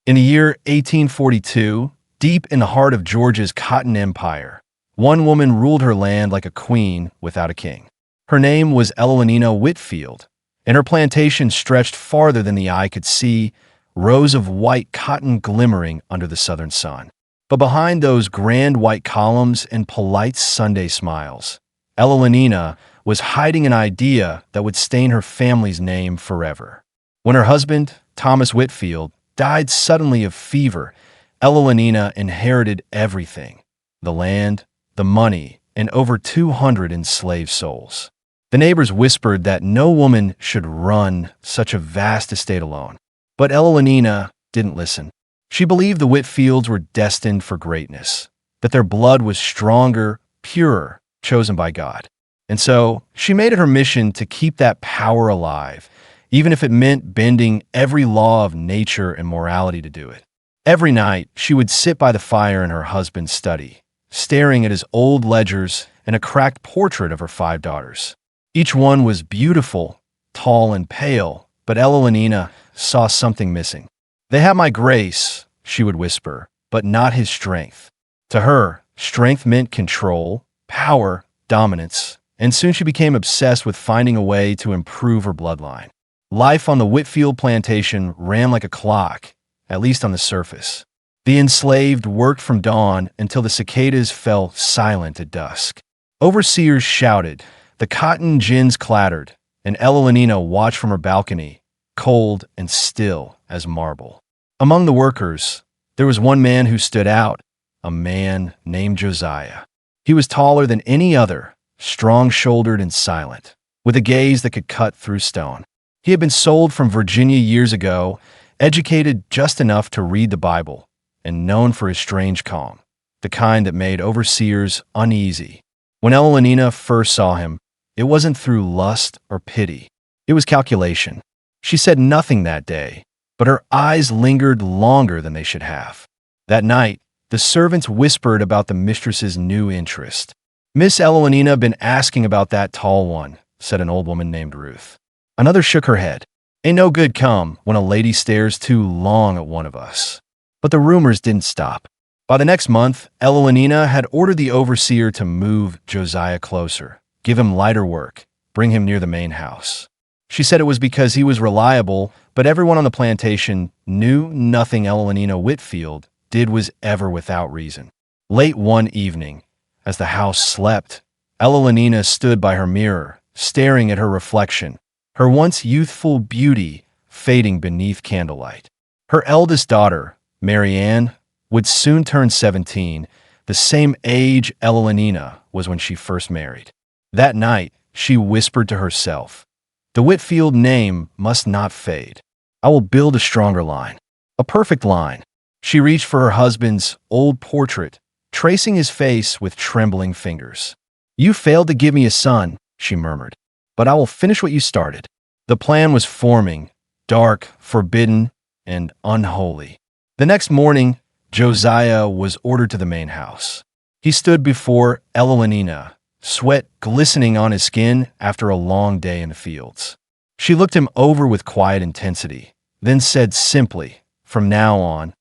In the year 1842, deep in the heart of Georgia's cotton empire, one woman ruled her land like a queen without a king. Her name was Elenina Whitfield, and her plantation stretched farther than the eye could see, rows of white cotton glimmering under the southern sun. But behind those grand white columns and polite Sunday smiles, Elenina was hiding an idea that would stain her family's name forever. When her husband, Thomas Whitfield, died suddenly of fever, Elenina inherited everything: the land, the money, and over 200 enslaved souls. The neighbors whispered that no woman should run such a vast estate alone. But Elenina didn't listen. She believed the Whitfields were destined for greatness, that their blood was stronger, purer, chosen by God. And so she made it her mission to keep that power alive, even if it meant bending every law of nature and morality to do it. Every night, she would sit by the fire in her husband's study, staring at his old ledgers and a cracked portrait of her 5 daughters. Each one was beautiful, tall, and pale, but Elenina saw something missing. "They have my grace," she would whisper, "but not his strength." To her, strength meant control, power, dominance, and soon she became obsessed with finding a way to improve her bloodline. Life on the Whitfield plantation ran like a clock, at least on the surface. The enslaved worked from dawn until the cicadas fell silent at dusk. Overseers shouted, the cotton gins clattered, and Elenina watched from her balcony, cold and still as marble. Among the workers, there was one man who stood out, a man named Josiah. He was taller than any other, strong-shouldered and silent, with a gaze that could cut through stone. He had been sold from Virginia years ago, educated just enough to read the Bible, and known for his strange calm, the kind that made overseers uneasy. When Elenina first saw him, it wasn't through lust or pity. It was calculation. She said nothing that day, but her eyes lingered longer than they should have. That night, the servants whispered about the mistress's new interest. "Miss Elenina been asking about that tall one," said an old woman named Ruth. Another shook her head. "Ain't no good come when a lady stares too long at one of us." But the rumors didn't stop. By the next month, Elenina had ordered the overseer to move Josiah closer, give him lighter work, bring him near the main house. She said it was because he was reliable, but everyone on the plantation knew nothing Elenina Whitfield did was ever without reason. Late one evening, as the house slept, Elenina stood by her mirror, staring at her reflection, her once youthful beauty fading beneath candlelight. Her eldest daughter, Mary Ann, would soon turn 17, the same age Elenina was when she first married. That night, she whispered to herself, "The Whitfield name must not fade. I will build a stronger line, a perfect line." She reached for her husband's old portrait, tracing his face with trembling fingers. "You failed to give me a son," she murmured, "but I will finish what you started." The plan was forming, dark, forbidden, and unholy. The next morning, Josiah was ordered to the main house. He stood before Elenina, sweat glistening on his skin after a long day in the fields. She looked him over with quiet intensity, then said simply, "From now on,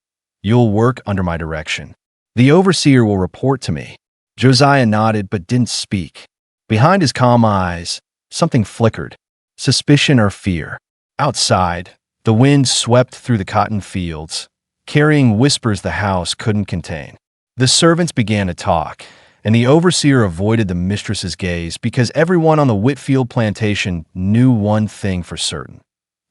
you'll work under my direction. The overseer will report to me." Josiah nodded but didn't speak. Behind his calm eyes, something flickered, suspicion or fear. Outside, the wind swept through the cotton fields, carrying whispers the house couldn't contain. The servants began to talk, and the overseer avoided the mistress's gaze because everyone on the Whitfield plantation knew one thing for certain.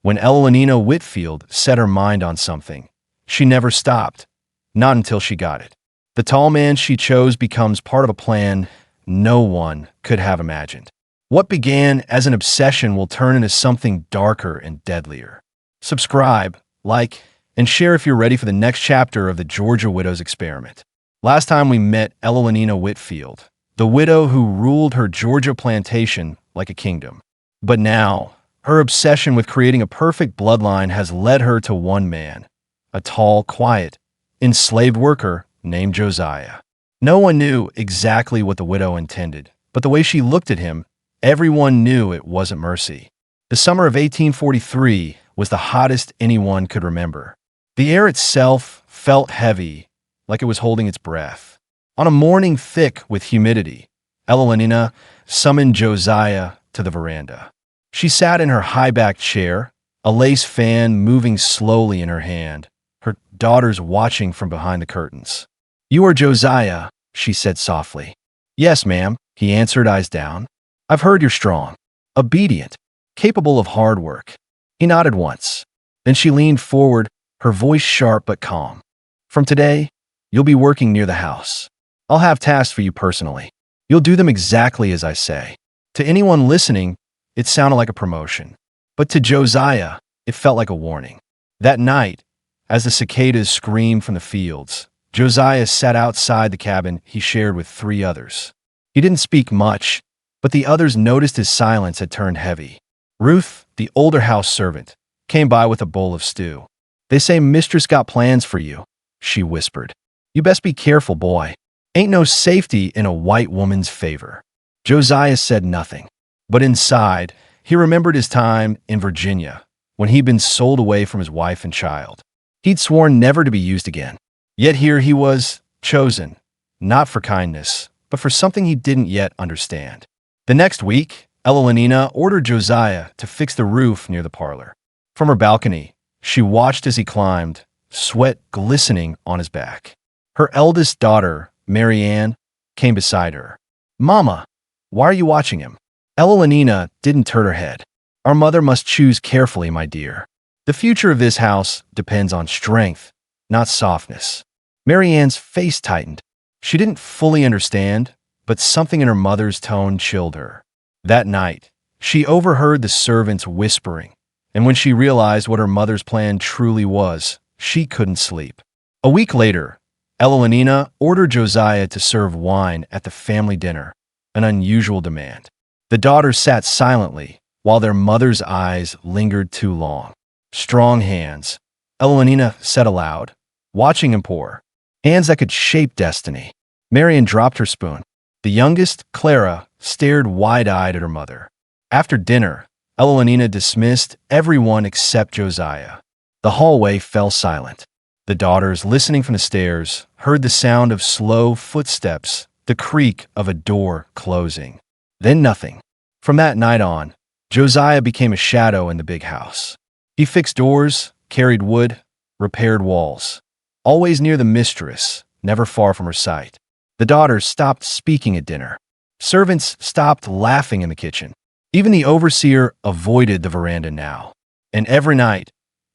When Elenina Whitfield set her mind on something, she never stopped, not until she got it. The tall man she chose becomes part of a plan no one could have imagined. What began as an obsession will turn into something darker and deadlier. Subscribe, like, and share if you're ready for the next chapter of the Georgia Widow's Experiment. Last time we met Elenina Whitfield, the widow who ruled her Georgia plantation like a kingdom. But now, her obsession with creating a perfect bloodline has led her to one man, a tall, quiet, enslaved worker named Josiah. No one knew exactly what the widow intended, but the way she looked at him, everyone knew it wasn't mercy. The summer of 1843 was the hottest anyone could remember. The air itself felt heavy, like it was holding its breath. On a morning thick with humidity, Eloanina summoned Josiah to the veranda. She sat in her high-backed chair, a lace fan moving slowly in her hand, her daughters watching from behind the curtains. "You are Josiah," she said softly. "Yes, ma'am," he answered, eyes down. "I've heard you're strong, obedient, capable of hard work." He nodded once. Then she leaned forward, her voice sharp but calm. "From today, you'll be working near the house. I'll have tasks for you personally. You'll do them exactly as I say." To anyone listening, it sounded like a promotion. But to Josiah, it felt like a warning. That night, as the cicadas screamed from the fields, Josiah sat outside the cabin he shared with 3 others. He didn't speak much, but the others noticed his silence had turned heavy. Ruth, the older house servant, came by with a bowl of stew. "They say mistress got plans for you," she whispered. "You best be careful, boy. Ain't no safety in a white woman's favor." Josiah said nothing, but inside, he remembered his time in Virginia, when he'd been sold away from his wife and child. He'd sworn never to be used again. Yet here he was, chosen, not for kindness, but for something he didn't yet understand. The next week, Eloanina ordered Josiah to fix the roof near the parlor. From her balcony, she watched as he climbed, sweat glistening on his back. Her eldest daughter, Mary Ann, came beside her. "Mama, why are you watching him?" Eloanina didn't turn her head. "Our mother must choose carefully, my dear. The future of this house depends on strength, not softness." Mary Ann's face tightened. She didn't fully understand, but something in her mother's tone chilled her. That night, she overheard the servants whispering, and when she realized what her mother's plan truly was, she couldn't sleep. A week later, Eloanina ordered Josiah to serve wine at the family dinner, an unusual demand. The daughters sat silently, while their mother's eyes lingered too long. "Strong hands," Eloanina said aloud, watching him pour. "Hands that could shape destiny." Marian dropped her spoon. The youngest, Clara, stared wide-eyed at her mother. After dinner, Eloanina dismissed everyone except Josiah. The hallway fell silent. The daughters, listening from the stairs, heard the sound of slow footsteps, the creak of a door closing. Then nothing. From that night on, Josiah became a shadow in the big house. He fixed doors, carried wood, repaired walls. Always near the mistress, never far from her sight. The daughters stopped speaking at dinner. Servants stopped laughing in the kitchen. Even the overseer avoided the veranda now. And every night,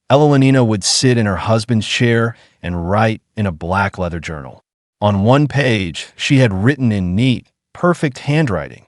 Eloanina would sit in her husband's chair and write in a black leather journal. On one page, she had written in neat, perfect handwriting,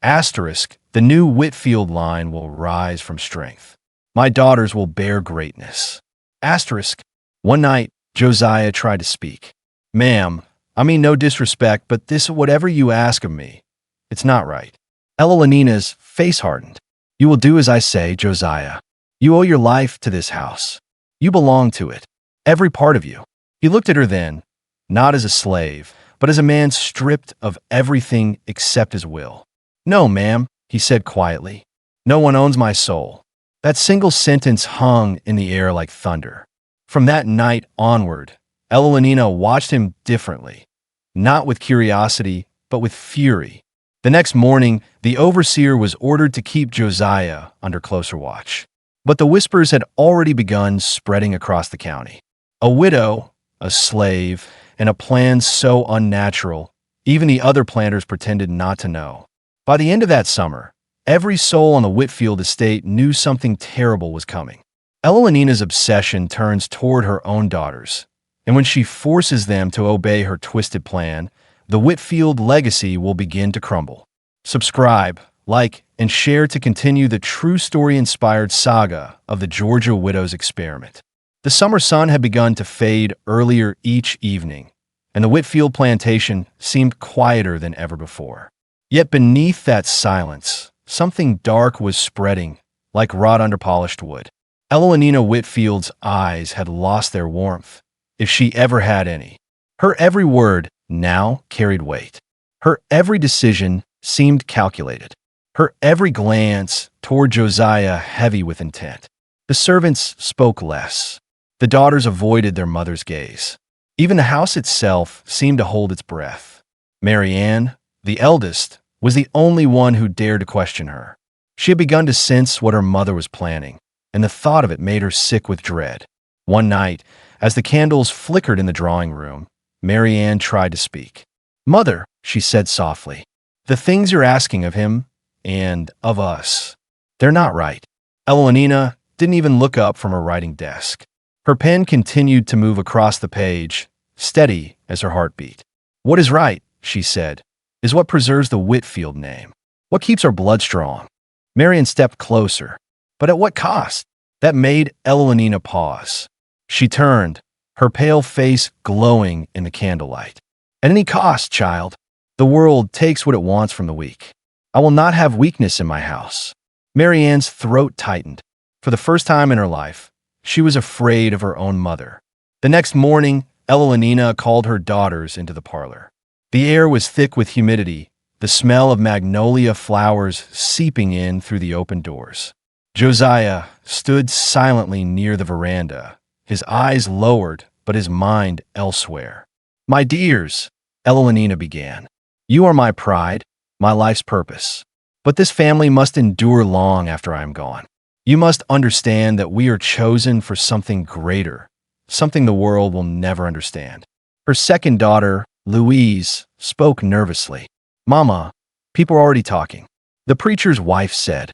"Asterisk, the new Whitfield line will rise from strength. My daughters will bear greatness." Asterisk. One night, Josiah tried to speak. "Ma'am, I mean no disrespect, but this whatever you ask of me, it's not right." Eloanina's face hardened. "You will do as I say, Josiah. You owe your life to this house. You belong to it. Every part of you." He looked at her then, not as a slave, but as a man stripped of everything except his will. "No, ma'am," he said quietly. "No one owns my soul." That single sentence hung in the air like thunder. From that night onward, Eloanina watched him differently, not with curiosity, but with fury. The next morning, the overseer was ordered to keep Josiah under closer watch. But the whispers had already begun spreading across the county. A widow, a slave, and a plan so unnatural, even the other planters pretended not to know. By the end of that summer, every soul on the Whitfield estate knew something terrible was coming. Eloanina's obsession turns toward her own daughters, and when she forces them to obey her twisted plan, the Whitfield legacy will begin to crumble. Subscribe, like, and share to continue the true story-inspired saga of the Georgia widow's experiment. The summer sun had begun to fade earlier each evening, and the Whitfield plantation seemed quieter than ever before. Yet beneath that silence, something dark was spreading, like rot under polished wood. Eloanina Whitfield's eyes had lost their warmth, if she ever had any. Her every word now carried weight. Her every decision seemed calculated. Her every glance toward Josiah heavy with intent. The servants spoke less. The daughters avoided their mother's gaze. Even the house itself seemed to hold its breath. Mary Ann, the eldest, was the only one who dared to question her. She had begun to sense what her mother was planning, and the thought of it made her sick with dread. One night, as the candles flickered in the drawing room, Mary Ann tried to speak. "Mother," she said softly, "the things you're asking of him, and of us, they're not right." Evelina didn't even look up from her writing desk. Her pen continued to move across the page, steady as her heartbeat. "What is right," she said, "is what preserves the Whitfield name. What keeps our blood strong." Marian stepped closer. But at what cost? That made Evelina pause. She turned, her pale face glowing in the candlelight. "At any cost, child. The world takes what it wants from the weak. I will not have weakness in my house." Mary Ann's throat tightened. For the first time in her life, she was afraid of her own mother. The next morning, Evelina called her daughters into the parlor. The air was thick with humidity, the smell of magnolia flowers seeping in through the open doors. Josiah stood silently near the veranda, his eyes lowered, but his mind elsewhere. "My dears," Evelina began, "you are my pride, my life's purpose. But this family must endure long after I am gone. You must understand that we are chosen for something greater, something the world will never understand." Her second daughter, Louise, spoke nervously. "Mama, people are already talking," the preacher's wife said.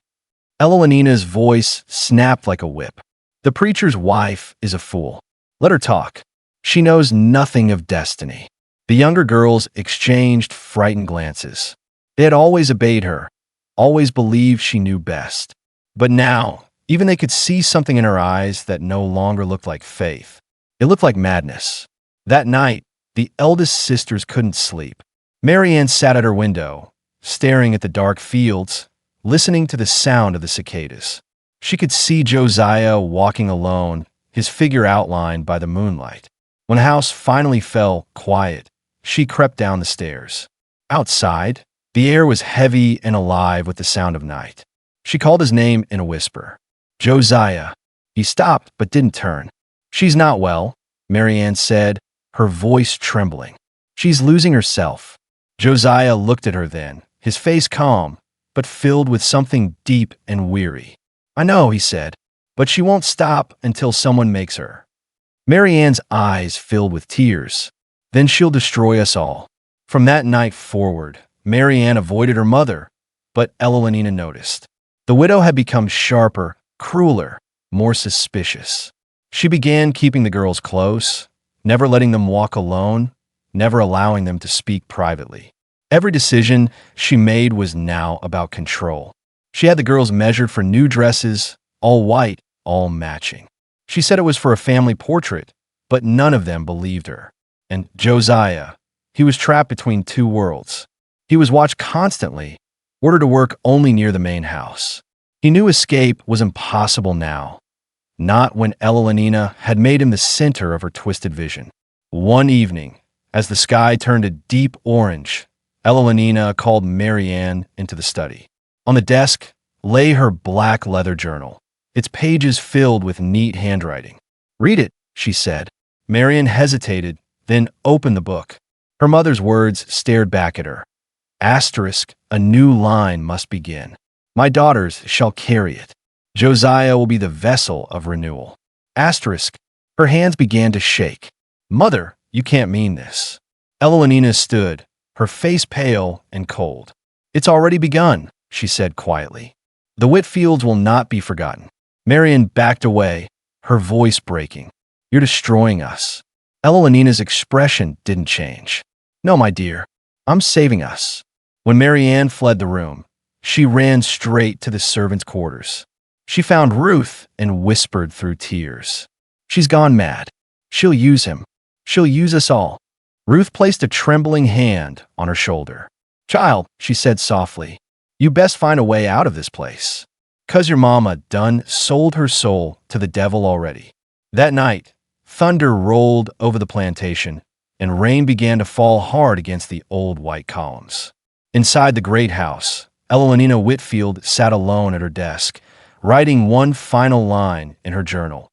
Evelina's voice snapped like a whip. "The preacher's wife is a fool. Let her talk. She knows nothing of destiny." The younger girls exchanged frightened glances. They had always obeyed her, always believed she knew best. But now, even they could see something in her eyes that no longer looked like faith. It looked like madness. That night, the eldest sisters couldn't sleep. Mary Ann sat at her window, staring at the dark fields, listening to the sound of the cicadas. She could see Josiah walking alone, his figure outlined by the moonlight. When the house finally fell quiet, she crept down the stairs. Outside, the air was heavy and alive with the sound of night. She called his name in a whisper. "Josiah." He stopped but didn't turn. "She's not well," Mary Ann said, her voice trembling. "She's losing herself." Josiah looked at her then, his face calm, but filled with something deep and weary. "I know," he said, "but she won't stop until someone makes her." Mary Ann's eyes filled with tears. "Then she'll destroy us all." From that night forward, Mary Ann avoided her mother, but Evelina noticed. The widow had become sharper, crueler, more suspicious. She began keeping the girls close, never letting them walk alone, never allowing them to speak privately. Every decision she made was now about control. She had the girls measured for new dresses, all white, all matching. She said it was for a family portrait, but none of them believed her. And Josiah, he was trapped between two worlds. He was watched constantly, ordered to work only near the main house. He knew escape was impossible now, not when Evelina had made him the center of her twisted vision. One evening, as the sky turned a deep orange, Evelina called Mary Ann into the study. On the desk lay her black leather journal, its pages filled with neat handwriting. "Read it," she said. Mary Ann hesitated, then opened the book. Her mother's words stared back at her. Asterisk, a new line must begin. My daughters shall carry it. Josiah will be the vessel of renewal. Asterisk, her hands began to shake. Mother, you can't mean this. Evelina stood, her face pale and cold. It's already begun, she said quietly. The Whitfields will not be forgotten. Marian backed away, her voice breaking. You're destroying us. Evelina's expression didn't change. No, my dear, I'm saving us. When Marianne fled the room, she ran straight to the servants' quarters. She found Ruth and whispered through tears. She's gone mad. She'll use him. She'll use us all. Ruth placed a trembling hand on her shoulder. Child, she said softly, you best find a way out of this place. 'Cause your mama done sold her soul to the devil already. That night, thunder rolled over the plantation, and rain began to fall hard against the old white columns. Inside the great house, Evelina Whitfield sat alone at her desk, writing one final line in her journal.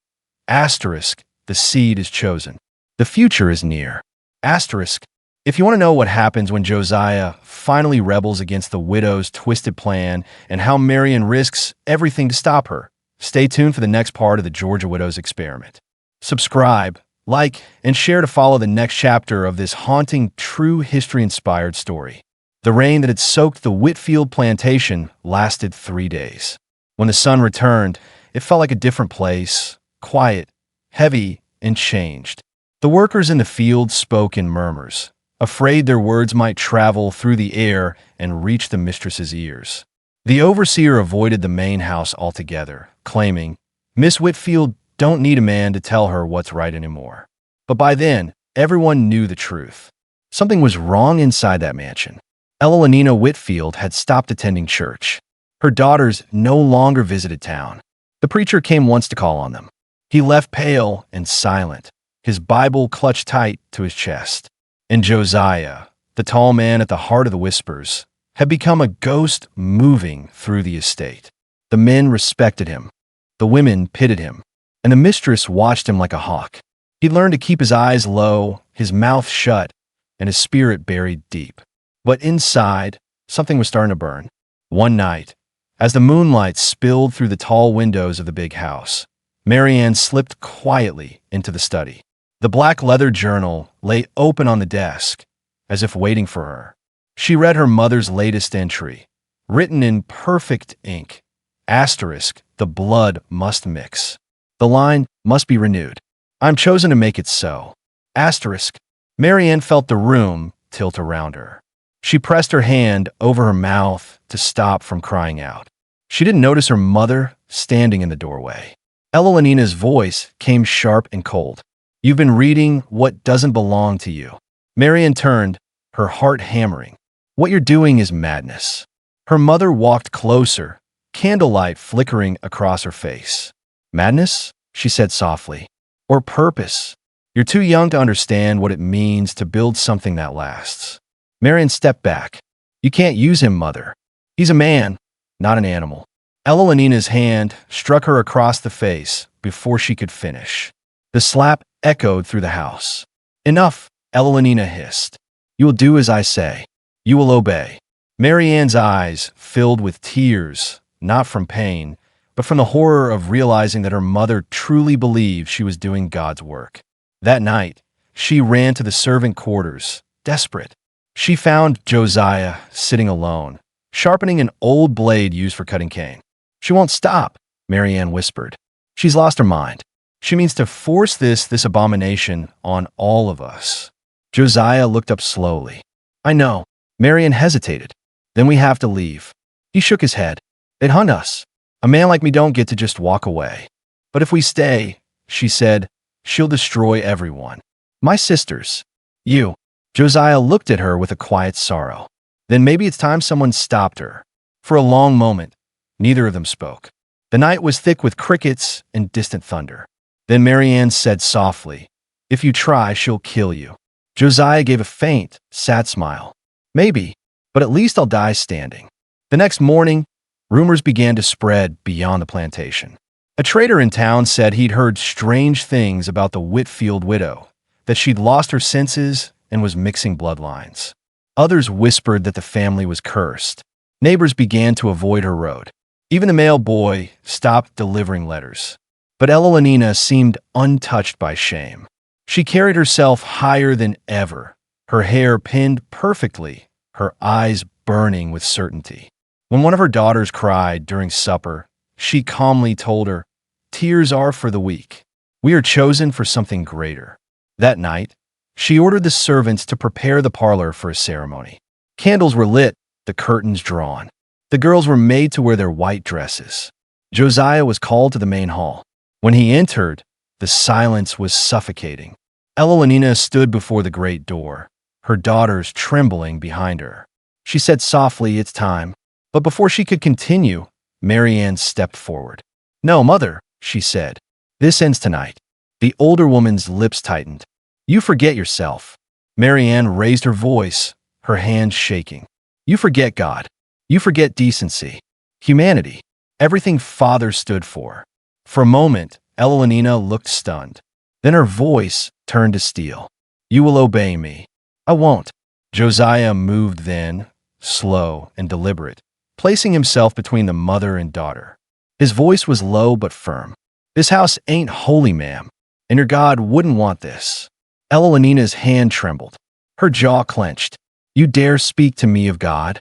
Asterisk, the seed is chosen. The future is near. Asterisk. If you want to know what happens when Josiah finally rebels against the widow's twisted plan and how Marian risks everything to stop her, stay tuned for the next part of the Georgia Widow's experiment. Subscribe, like, and share to follow the next chapter of this haunting, true history-inspired story. The rain that had soaked the Whitfield plantation lasted 3 days. When the sun returned, it felt like a different place, quiet, heavy, and changed. The workers in the field spoke in murmurs, afraid their words might travel through the air and reach the mistress's ears. The overseer avoided the main house altogether, claiming, "Miss Whitfield don't need a man to tell her what's right anymore." But by then, everyone knew the truth. Something was wrong inside that mansion. Elenina Whitfield had stopped attending church. Her daughters no longer visited town. The preacher came once to call on them. He left pale and silent, his Bible clutched tight to his chest. And Josiah, the tall man at the heart of the whispers, had become a ghost moving through the estate. The men respected him. The women pitied him. And the mistress watched him like a hawk. He learned to keep his eyes low, his mouth shut, and his spirit buried deep. But inside, something was starting to burn. One night, as the moonlight spilled through the tall windows of the big house, Marianne slipped quietly into the study. The black leather journal lay open on the desk, as if waiting for her. She read her mother's latest entry, written in perfect ink. Asterisk, the blood must mix. The line must be renewed. I'm chosen to make it so. Asterisk. Marianne felt the room tilt around her. She pressed her hand over her mouth to stop from crying out. She didn't notice her mother standing in the doorway. Elenina's voice came sharp and cold. You've been reading what doesn't belong to you. Marianne turned, her heart hammering. What you're doing is madness. Her mother walked closer, candlelight flickering across her face. Madness? She said softly. Or purpose? You're too young to understand what it means to build something that lasts. Marianne stepped back. You can't use him, Mother. He's a man, not an animal. Elenina's hand struck her across the face before she could finish. The slap echoed through the house. Enough, Elenina hissed. You will do as I say. You will obey. Marianne's eyes filled with tears, not from pain, but from the horror of realizing that her mother truly believed she was doing God's work. That night, she ran to the servant quarters, desperate. She found Josiah sitting alone, sharpening an old blade used for cutting cane. She won't stop, Marianne whispered. She's lost her mind. She means to force this abomination on all of us. Josiah looked up slowly. I know. Marianne hesitated. Then we have to leave. He shook his head. They'd hunt us. A man like me don't get to just walk away. But if we stay, she said, she'll destroy everyone. My sisters. You. Josiah looked at her with a quiet sorrow. Then maybe it's time someone stopped her. For a long moment, neither of them spoke. The night was thick with crickets and distant thunder. Then Marianne said softly, If you try, she'll kill you. Josiah gave a faint, sad smile. Maybe, but at least I'll die standing. The next morning, rumors began to spread beyond the plantation. A trader in town said he'd heard strange things about the Whitfield widow, that she'd lost her senses and was mixing bloodlines. Others whispered that the family was cursed. Neighbors began to avoid her road. Even the mail boy stopped delivering letters. But Elenina seemed untouched by shame. She carried herself higher than ever, her hair pinned perfectly, her eyes burning with certainty. When one of her daughters cried during supper, she calmly told her, Tears are for the weak. We are chosen for something greater. That night, she ordered the servants to prepare the parlor for a ceremony. Candles were lit, the curtains drawn. The girls were made to wear their white dresses. Josiah was called to the main hall. When he entered, the silence was suffocating. Elenina stood before the great door, her daughters trembling behind her. She said softly, It's time. But before she could continue, Marianne stepped forward. No, Mother, she said. This ends tonight. The older woman's lips tightened. You forget yourself. Marianne raised her voice, her hands shaking. You forget God. You forget decency, humanity, everything Father stood for. For a moment, Elenina looked stunned. Then her voice turned to steel. "You will obey me." "I won't." Josiah moved then, slow and deliberate, placing himself between the mother and daughter. His voice was low but firm. "This house ain't holy, ma'am, and your God wouldn't want this." Elenina's hand trembled. Her jaw clenched. "You dare speak to me of God?"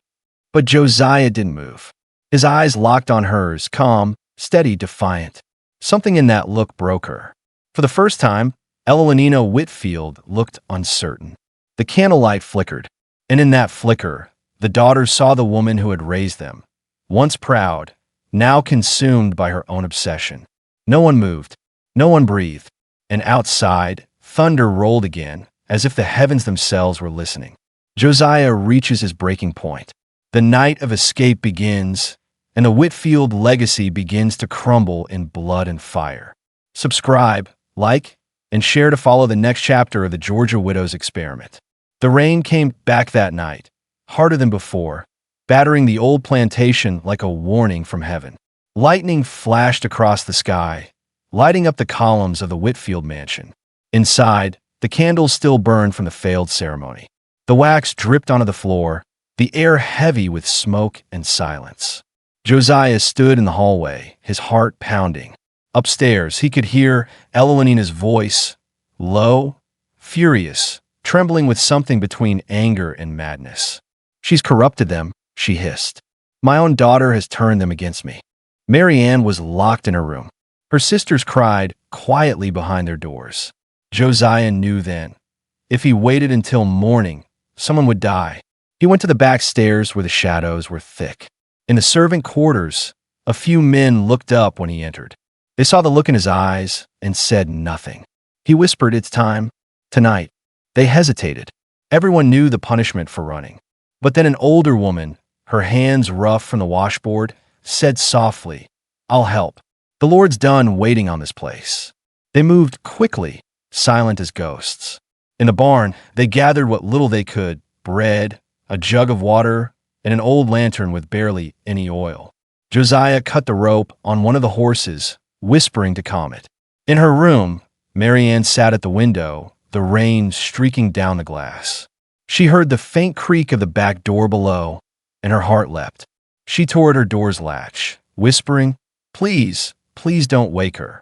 But Josiah didn't move. His eyes locked on hers, calm, steady, defiant. Something in that look broke her. For the first time, Elenina Whitfield looked uncertain. The candlelight flickered, and in that flicker, the daughters saw the woman who had raised them, once proud, now consumed by her own obsession. No one moved, no one breathed, and outside, thunder rolled again, as if the heavens themselves were listening. Josiah reaches his breaking point. The night of escape begins, and the Whitfield legacy begins to crumble in blood and fire. Subscribe, like, and share to follow the next chapter of the Georgia Widows experiment. The rain came back that night, harder than before, battering the old plantation like a warning from heaven. Lightning flashed across the sky, lighting up the columns of the Whitfield mansion. Inside, the candles still burned from the failed ceremony. The wax dripped onto the floor, the air heavy with smoke and silence. Josiah stood in the hallway, his heart pounding. Upstairs, he could hear Elenina's voice, low, furious, trembling with something between anger and madness. "She's corrupted them," she hissed. "My own daughter has turned them against me." Mary Ann was locked in her room. Her sisters cried quietly behind their doors. Josiah knew then, if he waited until morning, someone would die. He went to the back stairs where the shadows were thick. In the servant quarters, a few men looked up when he entered. They saw the look in his eyes and said nothing. He whispered, "It's time. Tonight." They hesitated. Everyone knew the punishment for running. But then an older woman, her hands rough from the washboard, said softly, "I'll help. The Lord's done waiting on this place." They moved quickly, silent as ghosts. In the barn, they gathered what little they could: bread, a jug of water, and an old lantern with barely any oil. Josiah cut the rope on one of the horses, whispering to calm it. In her room, Mary Ann sat at the window, the rain streaking down the glass. She heard the faint creak of the back door below, and her heart leapt. She tore at her door's latch, whispering, "Please, please don't wake her."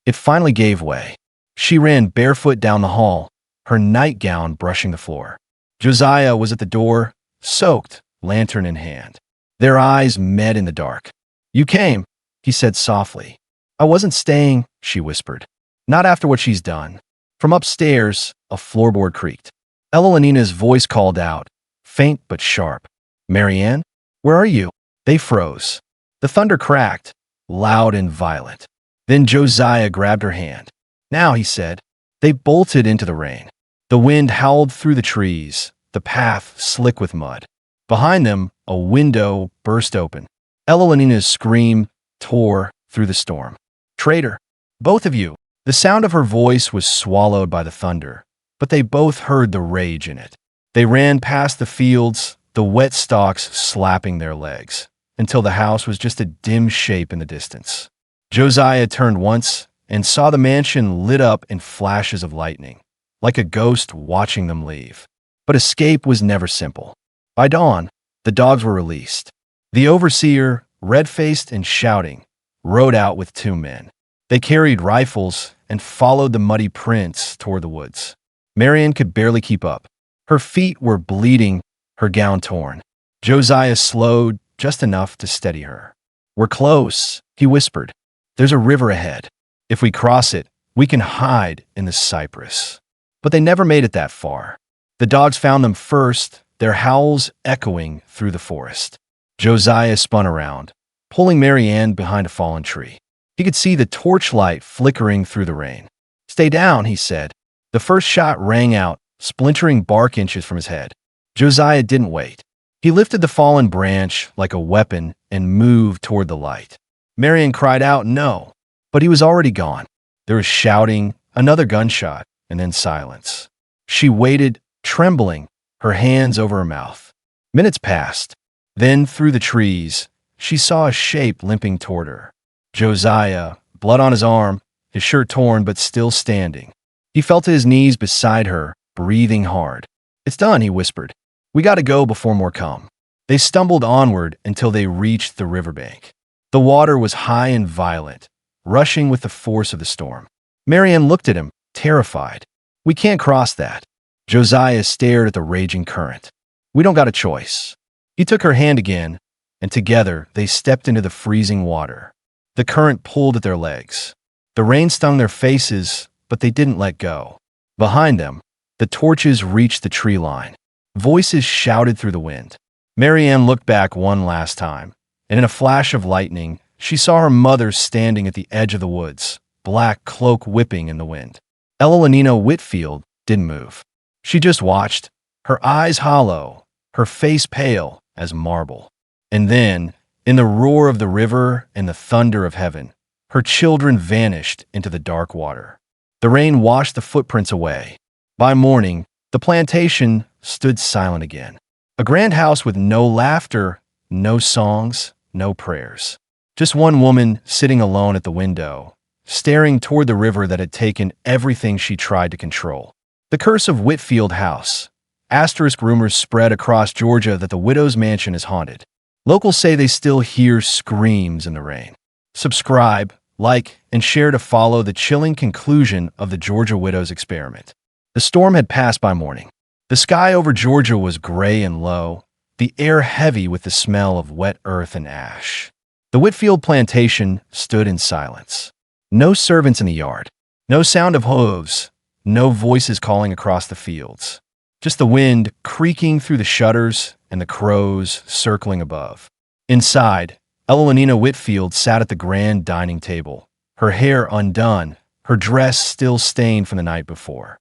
It finally gave way. She ran barefoot down the hall, her nightgown brushing the floor. Josiah was at the door, soaked, lantern in hand. Their eyes met in the dark. "You came," he said softly. "I wasn't staying," she whispered. "Not after what she's done." From upstairs, a floorboard creaked. Elenina's voice called out, faint but sharp. "Mary Ann, where are you?" They froze. The thunder cracked, loud and violent. Then Josiah grabbed her hand. "Now," he said. They bolted into the rain. The wind howled through the trees, the path slick with mud. Behind them, a window burst open. Elenina's scream tore through the storm. "Traitor! Both of you!" The sound of her voice was swallowed by the thunder, but they both heard the rage in it. They ran past the fields, the wet stalks slapping their legs, until the house was just a dim shape in the distance. Josiah turned once and saw the mansion lit up in flashes of lightning, like a ghost watching them leave. But escape was never simple. By dawn, the dogs were released. The overseer, red-faced and shouting, rode out with 2 men. They carried rifles and followed the muddy prints toward the woods. Mary Ann could barely keep up. Her feet were bleeding, her gown torn. Josiah slowed just enough to steady her. "We're close," he whispered. "There's a river ahead. If we cross it, we can hide in the cypress." But they never made it that far. The dogs found them first, their howls echoing through the forest. Josiah spun around, pulling Mary Ann behind a fallen tree. He could see the torchlight flickering through the rain. "Stay down," he said. The first shot rang out, splintering bark inches from his head. Josiah didn't wait. He lifted the fallen branch like a weapon and moved toward the light. Mary Ann cried out, "No," but he was already gone. There was shouting, another gunshot, and then silence. She waited, trembling, her hands over her mouth. Minutes passed. Then, through the trees, she saw a shape limping toward her. Josiah, blood on his arm, his shirt torn but still standing. He fell to his knees beside her, breathing hard. "It's done," he whispered. "We gotta go before more come." They stumbled onward until they reached the riverbank. The water was high and violent, rushing with the force of the storm. Marianne looked at him, terrified. "We can't cross that." Josiah stared at the raging current. "We don't got a choice." He took her hand again, and together they stepped into the freezing water. The current pulled at their legs. The rain stung their faces, but they didn't let go. Behind them, the torches reached the tree line. Voices shouted through the wind. Marianne looked back one last time, and in a flash of lightning, she saw her mother standing at the edge of the woods, black cloak whipping in the wind. Evelynina Whitfield didn't move. She just watched, her eyes hollow, her face pale as marble. And then, in the roar of the river and the thunder of heaven, her children vanished into the dark water. The rain washed the footprints away. By morning, the plantation stood silent again. A grand house with no laughter, no songs, no prayers. Just one woman sitting alone at the window, staring toward the river that had taken everything she tried to control. The curse of Whitfield House. Asterisk rumors spread across Georgia that the widow's mansion is haunted. Locals say they still hear screams in the rain. Subscribe, like, and share to follow the chilling conclusion of the Georgia widow's experiment. The storm had passed by morning. The sky over Georgia was gray and low, the air heavy with the smell of wet earth and ash. The Whitfield plantation stood in silence. No servants in the yard, no sound of hooves, no voices calling across the fields. Just the wind creaking through the shutters and the crows circling above. Inside, Evelynina Whitfield sat at the grand dining table, her hair undone, her dress still stained from the night before.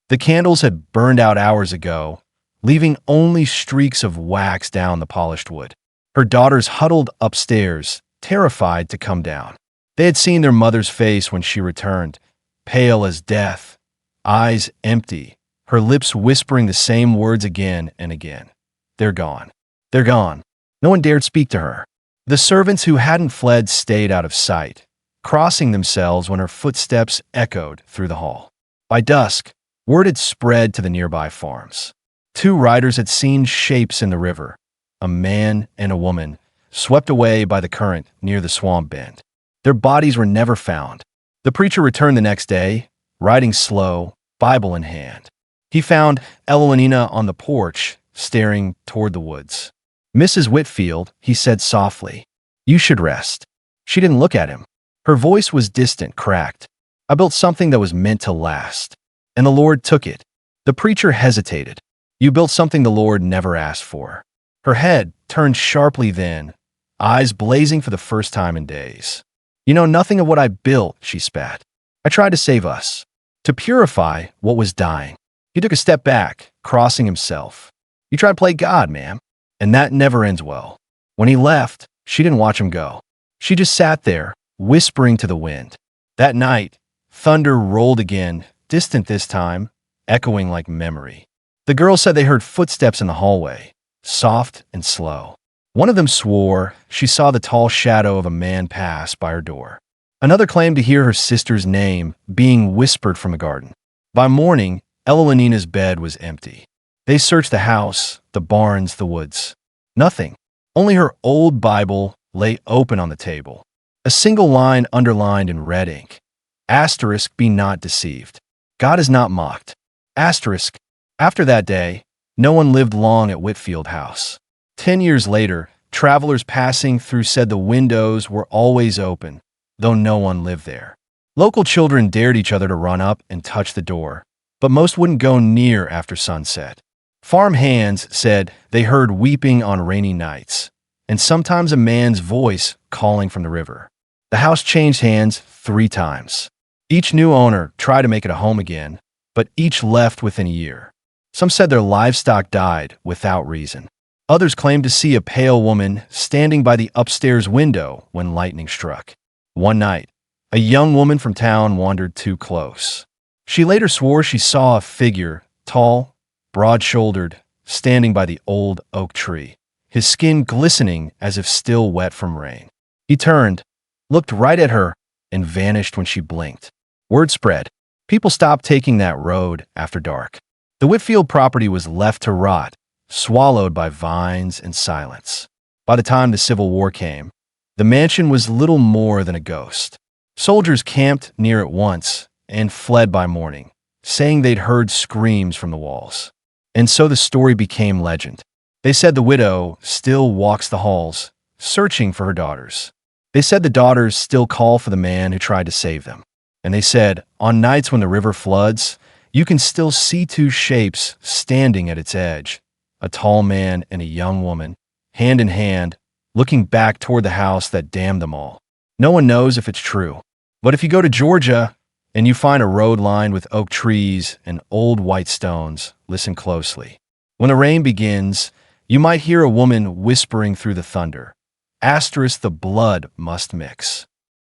The candles had burned out hours ago, leaving only streaks of wax down the polished wood. Her daughters huddled upstairs, terrified to come down. They had seen their mother's face when she returned, pale as death, eyes empty, her lips whispering the same words again and again. "They're gone. They're gone." No one dared speak to her. The servants who hadn't fled stayed out of sight, crossing themselves when her footsteps echoed through the hall. By dusk, word had spread to the nearby farms. 2 riders had seen shapes in the river, a man and a woman, swept away by the current near the swamp bend. Their bodies were never found. The preacher returned the next day, riding slow, Bible in hand. He found Evelynina on the porch, staring toward the woods. "Mrs. Whitfield," he said softly, "you should rest." She didn't look at him. Her voice was distant, cracked. "I built something that was meant to last, and the Lord took it." The preacher hesitated. "You built something the Lord never asked for." Her head turned sharply then, eyes blazing for the first time in days. "You know nothing of what I built," she spat. "I tried to save us, to purify what was dying." He took a step back, crossing himself. "You tried to play God, ma'am, and that never ends well." When he left, she didn't watch him go. She just sat there, whispering to the wind. That night, thunder rolled again, distant this time, echoing like memory. The girls said they heard footsteps in the hallway, soft and slow. One of them swore she saw the tall shadow of a man pass by her door. Another claimed to hear her sister's name being whispered from a garden. By morning, Evelynina's bed was empty. They searched the house, the barns, the woods. Nothing. Only her old Bible lay open on the table. A single line underlined in red ink. Asterisk, be not deceived. God is not mocked. Asterisk. After that day, no one lived long at Whitfield House. 10 years later, travelers passing through said the windows were always open, though no one lived there. Local children dared each other to run up and touch the door, but most wouldn't go near after sunset. Farm hands said they heard weeping on rainy nights, and sometimes a man's voice calling from the river. The house changed hands 3 times. Each new owner tried to make it a home again, but each left within a year. Some said their livestock died without reason. Others claimed to see a pale woman standing by the upstairs window when lightning struck. One night, a young woman from town wandered too close. She later swore she saw a figure, tall, broad-shouldered, standing by the old oak tree, his skin glistening as if still wet from rain. He turned, looked right at her, and vanished when she blinked. Word spread. People stopped taking that road after dark. The Whitfield property was left to rot, swallowed by vines and silence. By the time the Civil War came, the mansion was little more than a ghost. Soldiers camped near it once and fled by morning, saying they'd heard screams from the walls. And so the story became legend. They said the widow still walks the halls, searching for her daughters. They said the daughters still call for the man who tried to save them. And they said, on nights when the river floods, you can still see two shapes standing at its edge, a tall man and a young woman, hand in hand, looking back toward the house that damned them all. No one knows if it's true. But if you go to Georgia and you find a road lined with oak trees and old white stones, listen closely. When the rain begins, you might hear a woman whispering through the thunder. Asterisk, the blood must mix.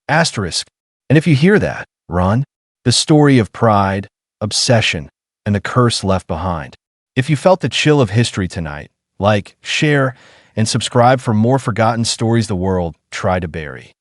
Asterisk. And if you hear that, run. The story of pride, obsession, and the curse left behind. If you felt the chill of history tonight, like, share, and subscribe for more forgotten stories the world tried to bury.